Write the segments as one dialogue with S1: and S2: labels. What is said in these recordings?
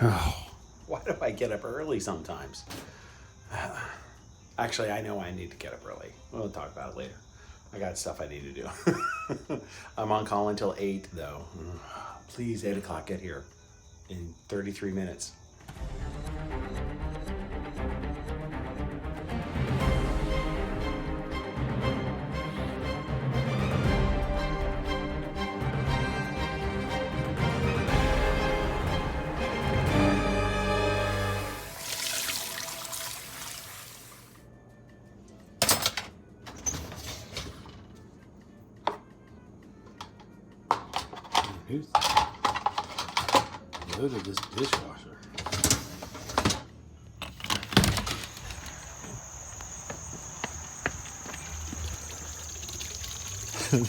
S1: Oh, why do I get up early sometimes? Actually, I know I need to get up early. We'll talk about it later. I got stuff I need to do. I'm on call until 8, though. Please, 8 o'clock, get here in 33 minutes. Who's loaded this dishwasher?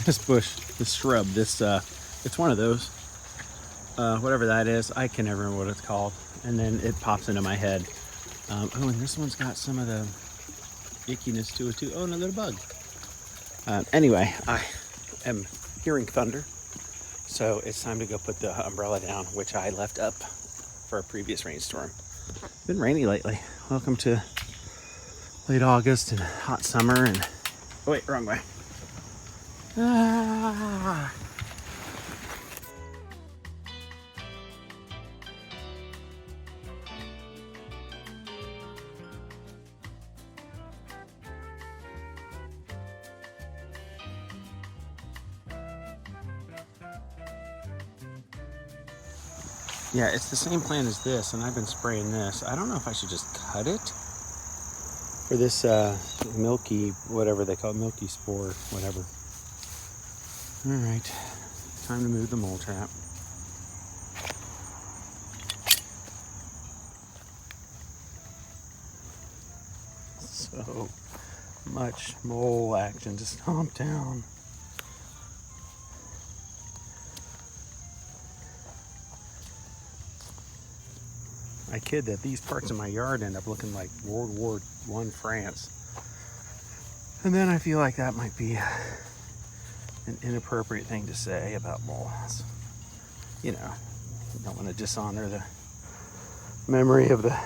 S1: This bush, this shrub, it's one of those, whatever that is. I can never remember what it's called. And then it pops into my head. Oh, and this one's got some of the ickiness to it too. Oh, another bug. Anyway, I am hearing thunder. So it's time to go put the umbrella down, which I left up for a previous rainstorm. It's been rainy lately. Welcome to late August and hot summer and... Oh wait, wrong way. Ah. Yeah, it's the same plant as this, and I've been spraying this. I don't know if I should just cut it for this milky, whatever they call it, milky spore, whatever. All right, time to move the mole trap. So much mole action to stomp down. I kid that these parts of my yard end up looking like World War I France. And then I feel like that might be an inappropriate thing to say about moles. You know, you don't want to dishonor the memory of the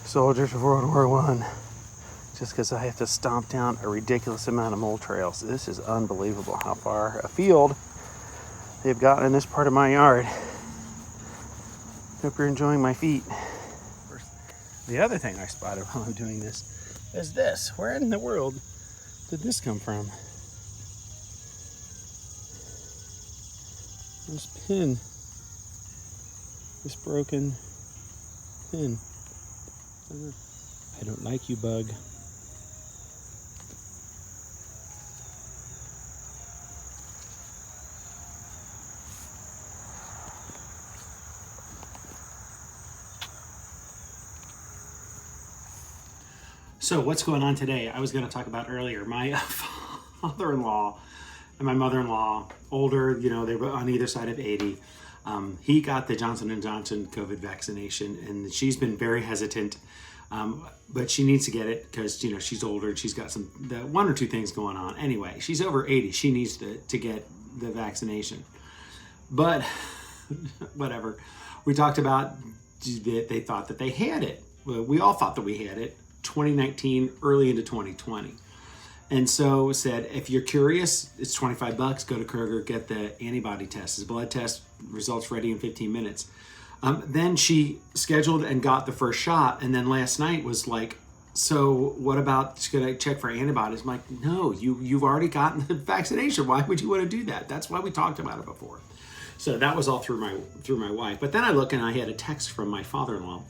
S1: soldiers of World War I just because I have to stomp down a ridiculous amount of mole trails. This is unbelievable how far afield they've gotten in this part of my yard. Hope you're enjoying my feet. The other thing I spotted while I'm doing this is this. Where in the world did this come from? This pin. This broken pin. I don't like you, bug. So what's going on today? I was going to talk about earlier. My father-in-law and my mother-in-law, older, you know, they were on either side of 80. He got the Johnson & Johnson COVID vaccination, and she's been very hesitant, but she needs to get it because, you know, she's older and she's got one or two things going on. Anyway, she's over 80. She needs to get the vaccination. But whatever. We talked about that they thought that they had it. Well, we all thought that we had it. 2019, early into 2020. And so said, if you're curious, it's $25, go to Kroger, get the antibody test. His blood test results ready in 15 minutes. Then she scheduled and got the first shot. And then last night was like, so what about, should I check for antibodies? I'm like, no, you've already gotten the vaccination. Why would you want to do that? That's why we talked about it before. So that was all through my wife. But then I look and I had a text from my father-in-law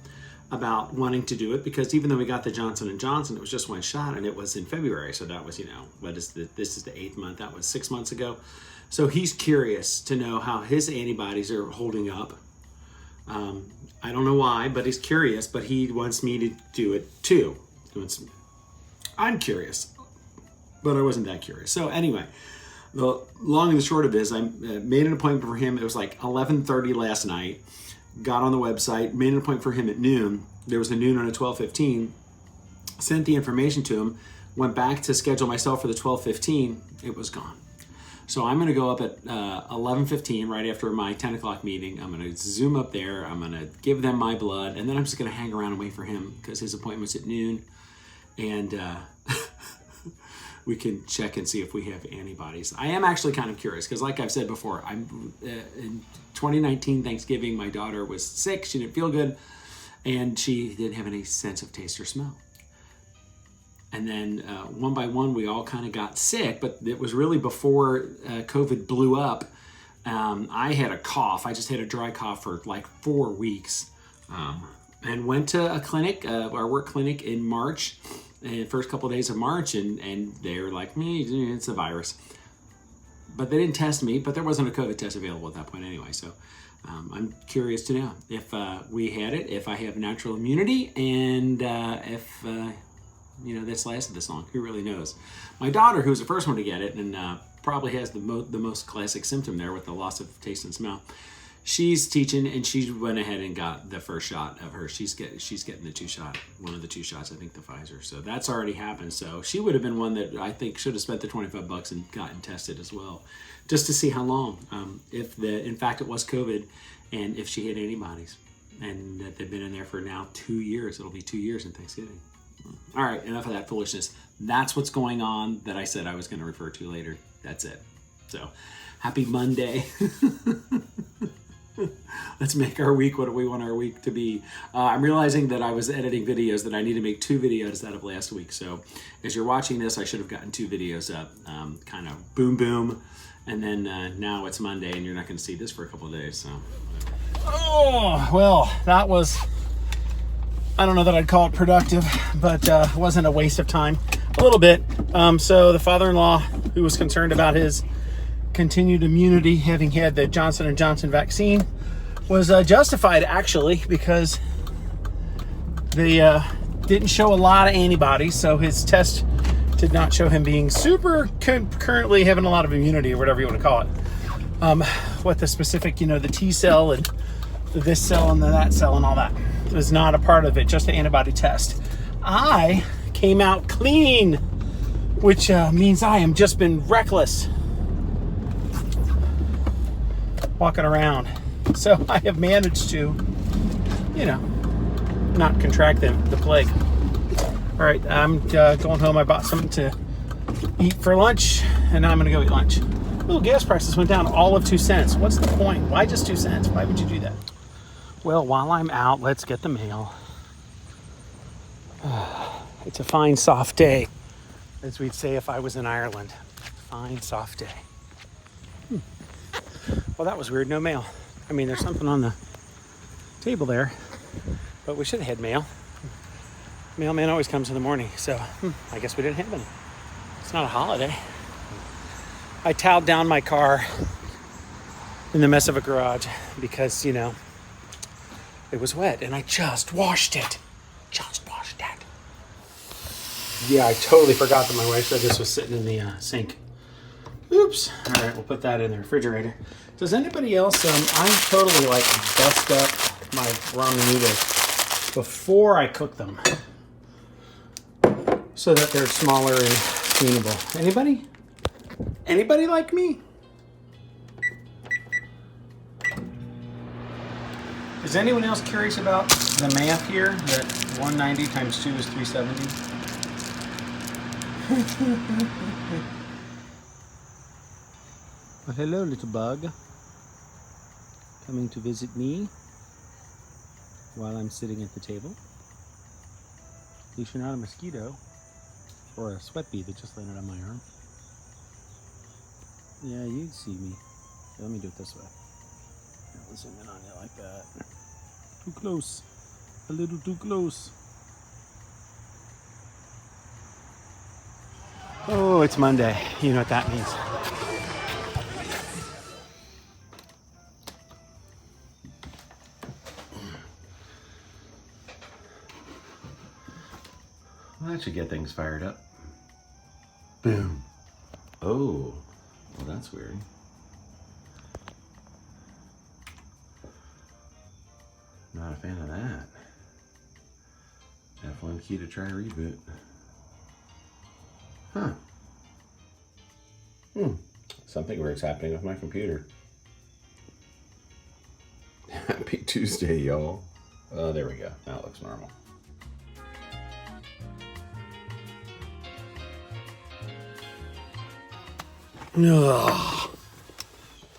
S1: about wanting to do it because even though we got the Johnson & Johnson, it was just one shot and it was in February. So that was, you know, this is the 8th month. That was 6 months ago. So he's curious to know how his antibodies are holding up. I don't know why, but he's curious, but he wants me to do it too. I'm curious, but I wasn't that curious. So anyway, the long and the short of it is I made an appointment for him. It was like 11:30 last night. Got on the website, made an appointment for him at noon. There was a noon and a 12:15. Sent the information to him, went back to schedule myself for the 12:15. It was gone. So I'm going to go up at 11:15 right after my 10 o'clock meeting. I'm going to zoom up there. I'm going to give them my blood, and then I'm just going to hang around and wait for him because his appointment's at noon. And we can check and see if we have antibodies. I am actually kind of curious because, like I've said before, I'm in 2019 Thanksgiving, my daughter was sick. She didn't feel good, and she didn't have any sense of taste or smell. And then one by one, we all kind of got sick, but it was really before COVID blew up. I had a cough. I just had a dry cough for like 4 weeks, and went to a clinic, our work clinic, in March, first couple of days of March, and they were like, it's a virus. But they didn't test me, but there wasn't a COVID test available at that point anyway. So I'm curious to know if we had it, if I have natural immunity, and if that's lasted this long. Who really knows? My daughter, who's the first one to get it, and probably has the most classic symptom there with the loss of taste and smell. She's teaching, and she went ahead and got the first shot of her. She's getting one of the 2 shots, I think the Pfizer. So that's already happened. So she would have been one that I think should have spent the $25 and gotten tested as well, just to see how long, in fact it was COVID, and if she had antibodies, and that they've been in there for now 2 years. It'll be 2 years in Thanksgiving. All right, enough of that foolishness. That's what's going on that I said I was going to refer to later. That's it. So, happy Monday. Let's make our week what do we want our week to be. I'm realizing that I was editing videos, that I need to make 2 videos out of last week. So, as you're watching this, I should have gotten 2 videos up, kind of boom, boom. And then now it's Monday, and you're not going to see this for a couple of days. So, oh, well, that was... I don't know that I'd call it productive, but it wasn't a waste of time. A little bit. So the father-in-law, who was concerned about his continued immunity, having had the Johnson & Johnson vaccine, was justified, actually, because they didn't show a lot of antibodies, so his test did not show him being currently having a lot of immunity, or whatever you want to call it. What the specific, the T cell and this cell and that cell and all that is not a part of it, just an antibody test. I came out clean, which means I am just been reckless walking around. So I have managed to, not contract the plague. All right, I'm going home. I bought something to eat for lunch, and now I'm gonna go eat lunch. Little gas prices went down all of 2 cents. What's the point? Why just 2 cents? Why would you do that? Well, while I'm out, let's get the mail. It's a fine, soft day, as we'd say if I was in Ireland. Fine, soft day. Well, that was weird. No mail. I mean, there's something on the table there, but we should have had mail. Mailman always comes in the morning, so I guess we didn't have any. It's not a holiday. I toweled down my car in the mess of a garage because, it was wet, and I just washed it. Yeah, I totally forgot that my wife said this was sitting in the sink. Oops. All right, we'll put that in the refrigerator. Does anybody else, I totally bust up my ramen noodles before I cook them so that they're smaller and cleanable. Anybody? Anybody like me? Is anyone else curious about the math here? That 190 times 2 is 370? Well, hello, little bug. Coming to visit me while I'm sitting at the table. At least you're not a mosquito or a sweat bee that just landed on my arm. Yeah, you see me. Okay, let me do it this way. I'll zoom in on you like that. Too close. A little too close. Oh, it's Monday. You know what that means. Well, that should get things fired up. Boom. Oh, well, that's weird. Not a fan of that. F1 key to try reboot. Huh. Something weird's happening with my computer. Happy Tuesday, y'all. Oh, there we go. Now it looks normal.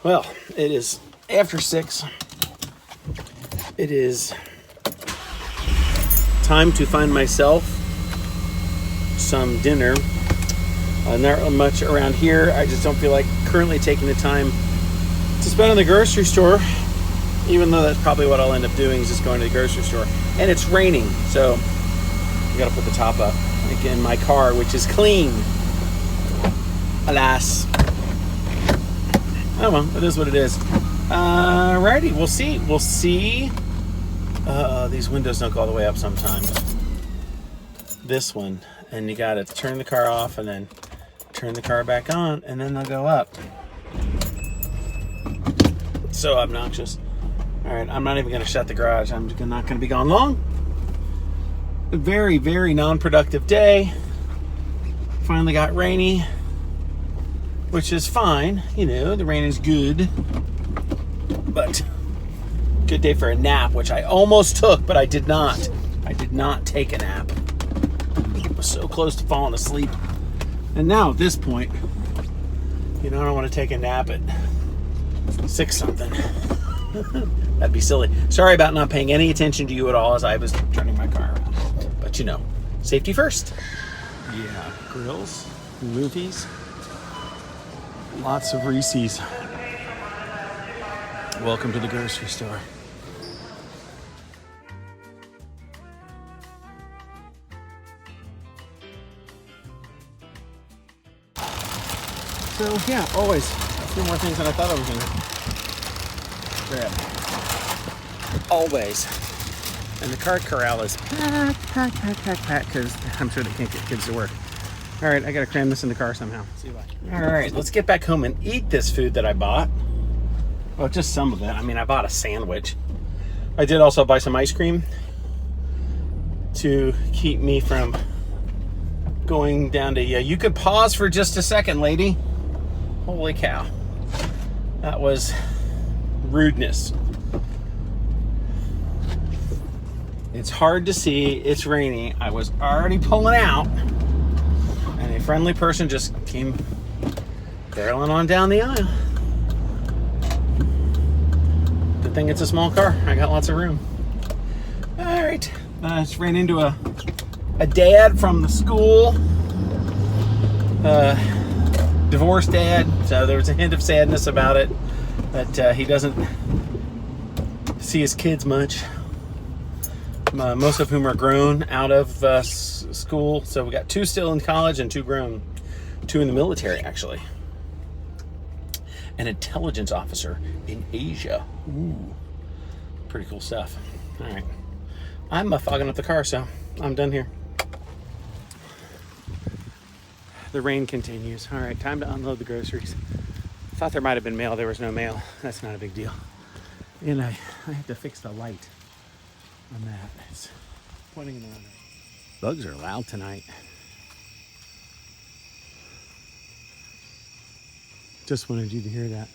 S1: Well, it is after 6. It is time to find myself some dinner. Not much around here. I just don't feel like currently taking the time to spend in the grocery store, even though that's probably what I'll end up doing, is just going to the grocery store. And it's raining, so I gotta put the top up in my car, which is clean. Alas. Oh well, it is what it is. Alrighty, we'll see. We'll see. These windows don't go all the way up sometimes. This one, and you gotta turn the car off and then turn the car back on, and then they'll go up. So obnoxious. Alright, I'm not even gonna shut the garage. I'm not gonna be gone long. A very, very non-productive day. Finally got rainy, which is fine. You know, the rain is good. But good day for a nap, which I almost took, but I did not. I did not take a nap. I was so close to falling asleep. And now at this point, you know, I don't want to take a nap at 6 something. That'd be silly. Sorry about not paying any attention to you at all as I was turning my car around. But you know, safety first. Yeah, grills, movies, lots of Reese's. Welcome to the grocery store. So yeah, always a few more things than I thought I was gonna grab. Always. And the card corral is packed, because I'm sure they can't get kids to work. All right, I gotta cram this in the car somehow. See you later. All right, let's get back home and eat this food that I bought. Well, just some of it. I mean, I bought a sandwich. I did also buy some ice cream to keep me from going down to, you could pause for just a second, lady. Holy cow. That was rudeness. It's hard to see. It's rainy. I was already pulling out, and a friendly person just came barreling on down the aisle. Good thing it's a small car. I got lots of room. All right. I just ran into a dad from the school. Divorced dad. So there was a hint of sadness about it. That he doesn't see his kids much. Most of whom are grown out of school. So we got 2 still in college and 2 grown. 2 in the military, actually. An intelligence officer in Asia. Ooh, pretty cool stuff. All right. I'm fogging up the car, so I'm done here. The rain continues. All right, time to unload the groceries. I thought there might have been mail. There was no mail. That's not a big deal. And I had to fix the light on that. It's pointing in the wrong direction. Bugs are loud tonight. Just wanted you to hear that.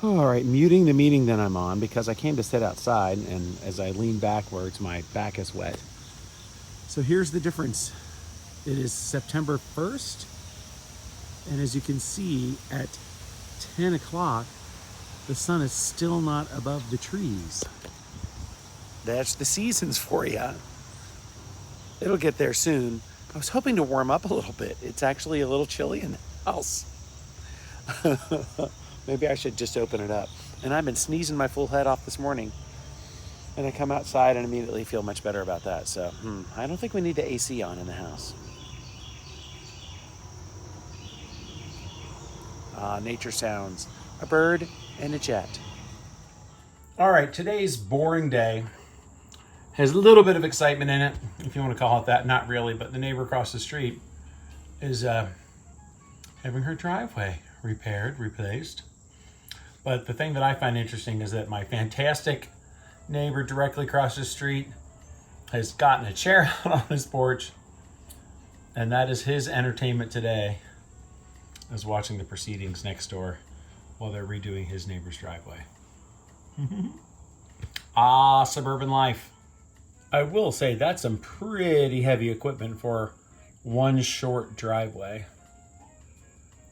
S1: All right, muting the meeting that I'm on because I came to sit outside, and as I lean backwards, my back is wet. So here's the difference. It is September 1st, and as you can see, at 10 o'clock, the sun is still not above the trees. That's the seasons for you. It'll get there soon. I was hoping to warm up a little bit. It's actually a little chilly in the house. Maybe I should just open it up. And I've been sneezing my full head off this morning. And I come outside and immediately feel much better about that. So, I don't think we need the AC on in the house. Nature sounds. A bird and a jet. All right, today's boring day has a little bit of excitement in it, if you want to call it that. Not really, but the neighbor across the street is having her driveway repaired, replaced. But the thing that I find interesting is that my fantastic neighbor directly across the street has gotten a chair out on his porch And that is his entertainment today, is watching the proceedings next door while they're redoing his neighbor's driveway. Ah, suburban life. I will say that's some pretty heavy equipment for one short driveway.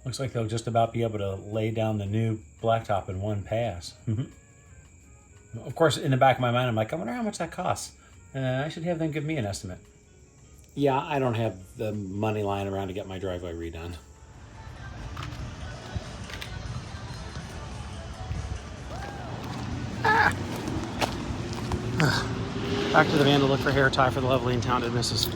S1: Looks like they'll just about be able to lay down the new blacktop in one pass. Of course, in the back of my mind, I'm like, I wonder how much that costs. I should have them give me an estimate. Yeah, I don't have the money lying around to get my driveway redone. Back to the van to look for hair tie for the lovely and talented Mrs.